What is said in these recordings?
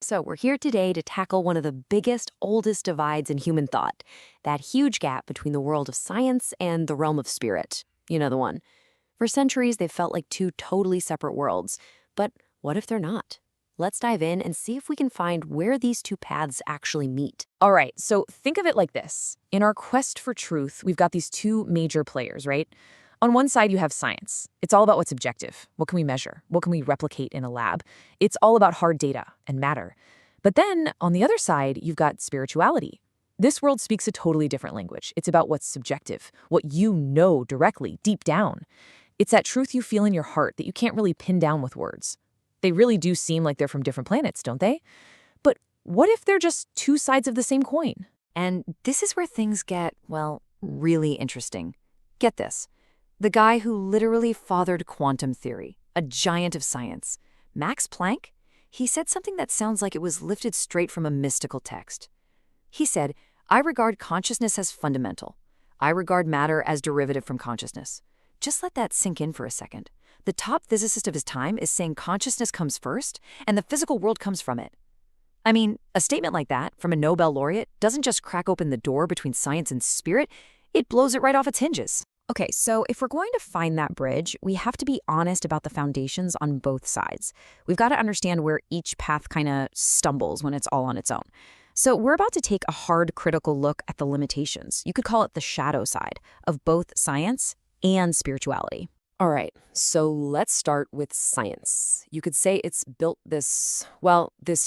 So, we're here today to tackle one of the biggest, oldest divides in human thought, that huge gap between the world of science and the realm of spirit. You know the one. For centuries, they've felt like two totally separate worlds. But what if they're not? Let's dive in and see if we can find where these two paths actually meet. All right, so think of it like this. In our quest for truth, we've got these two major players, right? On one side, you have science. It's all about what's objective. What can we measure? What can we replicate in a lab? It's all about hard data and matter. But then, on the other side, you've got spirituality. This world speaks a totally different language. It's about what's subjective, what you know directly, deep down. It's that truth you feel in your heart that you can't really pin down with words. They really do seem like they're from different planets, don't they? But what if they're just two sides of the same coin? And this is where things get, well, really interesting. Get this. The guy who literally fathered quantum theory, a giant of science, Max Planck, he said something that sounds like it was lifted straight from a mystical text. He said, "I regard consciousness as fundamental. I regard matter as derivative from consciousness." Just let that sink in for a second. The top physicist of his time is saying consciousness comes first, and the physical world comes from it. I mean, a statement like that from a Nobel laureate doesn't just crack open the door between science and spirit, it blows it right off its hinges. Okay, so if we're going to find that bridge, we have to be honest about the foundations on both sides. We've got to understand where each path kind of stumbles when it's all on its own. So we're about to take a hard, critical look at the limitations. You could call it the shadow side of both science and spirituality. All right, so let's start with science. You could say it's built this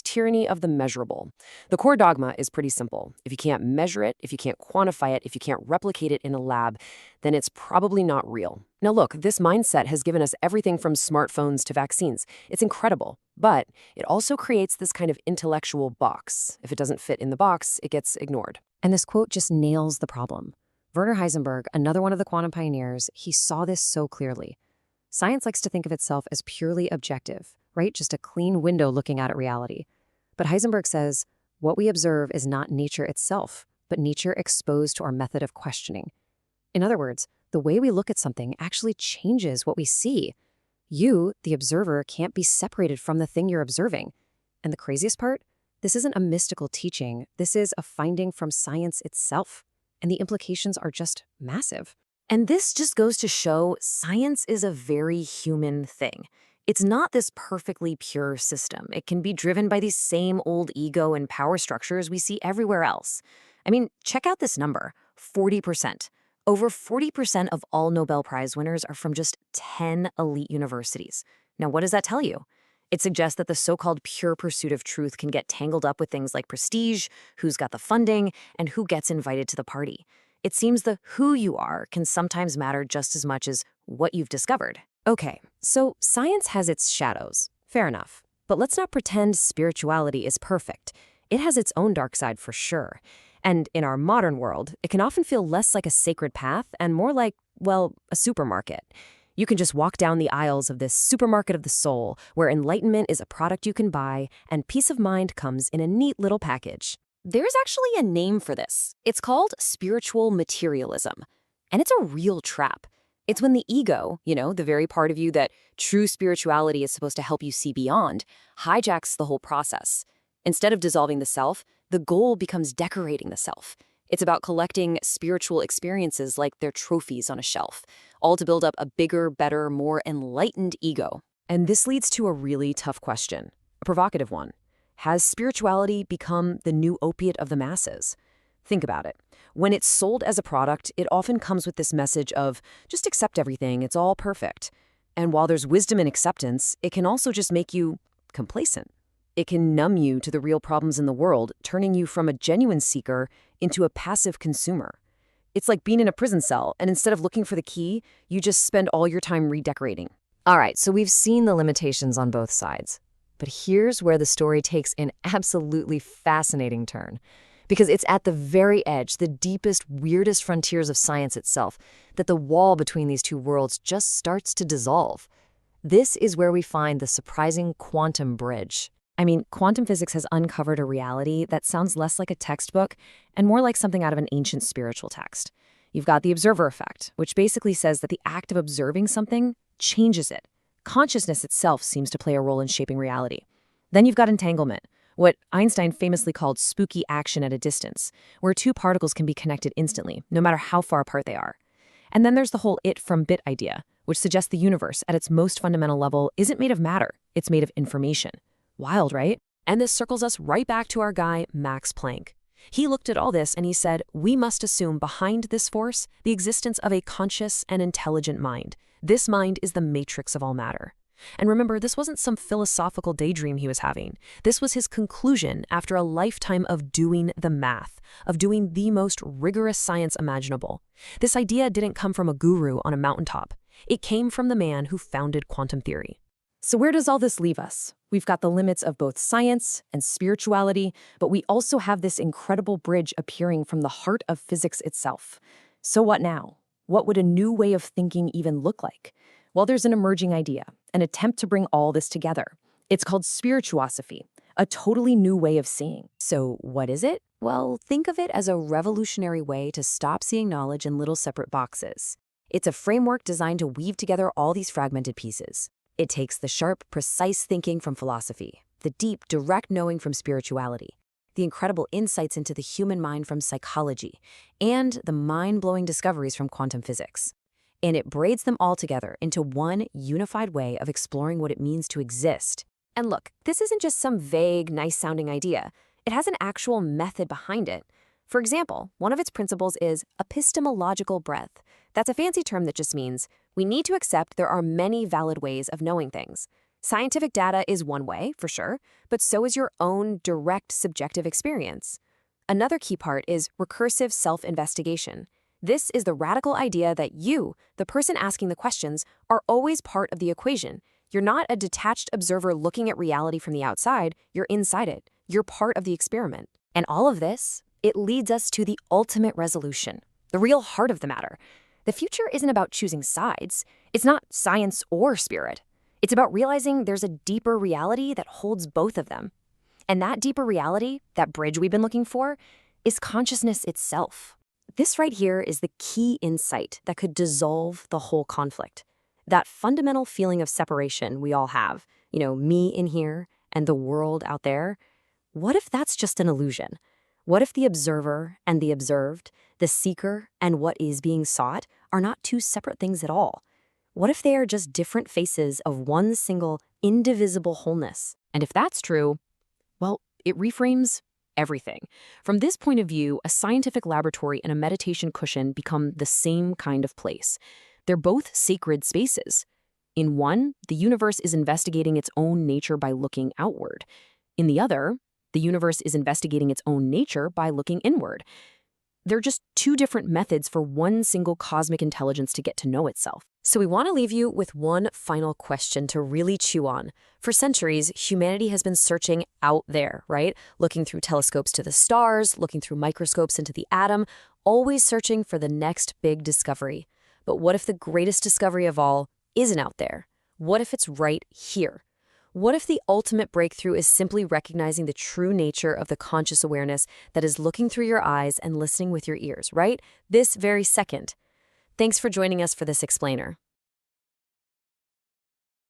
tyranny of the measurable. The core dogma is pretty simple. If you can't measure it, if you can't quantify it, if you can't replicate it in a lab, then it's probably not real. Now look, this mindset has given us everything from smartphones to vaccines. It's incredible, but it also creates this kind of intellectual box. If it doesn't fit in the box, it gets ignored. And this quote just nails the problem. Werner Heisenberg, another one of the quantum pioneers, he saw this so clearly. Science likes to think of itself as purely objective, right? Just a clean window looking out at reality. But Heisenberg says, what we observe is not nature itself, but nature exposed to our method of questioning. In other words, the way we look at something actually changes what we see. You, the observer, can't be separated from the thing you're observing. And the craziest part? This isn't a mystical teaching. This is a finding from science itself. And the implications are just massive. And this just goes to show science is a very human thing. It's not this perfectly pure system. It can be driven by these same old ego and power structures we see everywhere else. I mean, check out this number, 40%. Over 40% of all Nobel Prize winners are from just 10 elite universities. Now, what does that tell you? It suggests that the so-called pure pursuit of truth can get tangled up with things like prestige, who's got the funding, and who gets invited to the party. It seems the who you are can sometimes matter just as much as what you've discovered. Okay, so science has its shadows. Fair enough. But let's not pretend spirituality is perfect. It has its own dark side for sure. And in our modern world, it can often feel less like a sacred path and more like, well, a supermarket. You can just walk down the aisles of this supermarket of the soul, where enlightenment is a product you can buy, and peace of mind comes in a neat little package. There's actually a name for this. It's called spiritual materialism. And it's a real trap. It's when the ego, the very part of you that true spirituality is supposed to help you see beyond, hijacks the whole process. Instead of dissolving the self, the goal becomes decorating the self. It's about collecting spiritual experiences like they're trophies on a shelf, all to build up a bigger, better, more enlightened ego. And this leads to a really tough question, a provocative one. Has spirituality become the new opiate of the masses? Think about it. When it's sold as a product, it often comes with this message of, just accept everything, it's all perfect. And while there's wisdom in acceptance, it can also just make you complacent. It can numb you to the real problems in the world, turning you from a genuine seeker into a passive consumer. It's like being in a prison cell, and instead of looking for the key, you just spend all your time redecorating. All right, so we've seen the limitations on both sides. But here's where the story takes an absolutely fascinating turn. Because it's at the very edge, the deepest, weirdest frontiers of science itself, that the wall between these two worlds just starts to dissolve. This is where we find the surprising quantum bridge. I mean, quantum physics has uncovered a reality that sounds less like a textbook and more like something out of an ancient spiritual text. You've got the observer effect, which basically says that the act of observing something changes it. Consciousness itself seems to play a role in shaping reality. Then you've got entanglement, what Einstein famously called spooky action at a distance, where two particles can be connected instantly, no matter how far apart they are. And then there's the whole it from bit idea, which suggests the universe, at its most fundamental level, isn't made of matter, it's made of information. Wild, right? And this circles us right back to our guy, Max Planck. He looked at all this and he said, we must assume behind this force the existence of a conscious and intelligent mind. This mind is the matrix of all matter. And remember, this wasn't some philosophical daydream he was having. This was his conclusion after a lifetime of doing the math, of doing the most rigorous science imaginable. This idea didn't come from a guru on a mountaintop. It came from the man who founded quantum theory. So where does all this leave us? We've got the limits of both science and spirituality, but we also have this incredible bridge appearing from the heart of physics itself. So what now? What would a new way of thinking even look like? Well, there's an emerging idea, an attempt to bring all this together. It's called Spirituosophy, a totally new way of seeing. So what is it? Well, think of it as a revolutionary way to stop seeing knowledge in little separate boxes. It's a framework designed to weave together all these fragmented pieces. It takes the sharp, precise thinking from philosophy, the deep, direct knowing from spirituality, the incredible insights into the human mind from psychology, and the mind-blowing discoveries from quantum physics. And it braids them all together into one unified way of exploring what it means to exist. And look, this isn't just some vague, nice-sounding idea. It has an actual method behind it. For example, one of its principles is epistemological breadth. That's a fancy term that just means we need to accept there are many valid ways of knowing things. Scientific data is one way, for sure, but so is your own direct subjective experience. Another key part is recursive self-investigation. This is the radical idea that you, the person asking the questions, are always part of the equation. You're not a detached observer looking at reality from the outside, you're inside it. You're part of the experiment. And all of this, it leads us to the ultimate resolution, the real heart of the matter. The future isn't about choosing sides. It's not science or spirit. It's about realizing there's a deeper reality that holds both of them. And that deeper reality, that bridge we've been looking for, is consciousness itself. This right here is the key insight that could dissolve the whole conflict. That fundamental feeling of separation we all have, me in here and the world out there. What if that's just an illusion? What if the observer and the observed, the seeker and what is being sought, are not two separate things at all? What if they are just different faces of one single, indivisible wholeness? And if that's true, well, it reframes everything. From this point of view, a scientific laboratory and a meditation cushion become the same kind of place. They're both sacred spaces. In one, the universe is investigating its own nature by looking outward. In the other, the universe is investigating its own nature by looking inward. They're just two different methods for one single cosmic intelligence to get to know itself. So we want to leave you with one final question to really chew on. For centuries, humanity has been searching out there, right? Looking through telescopes to the stars, looking through microscopes into the atom, always searching for the next big discovery. But what if the greatest discovery of all isn't out there? What if it's right here? What if the ultimate breakthrough is simply recognizing the true nature of the conscious awareness that is looking through your eyes and listening with your ears, right? This very second. Thanks for joining us for this explainer.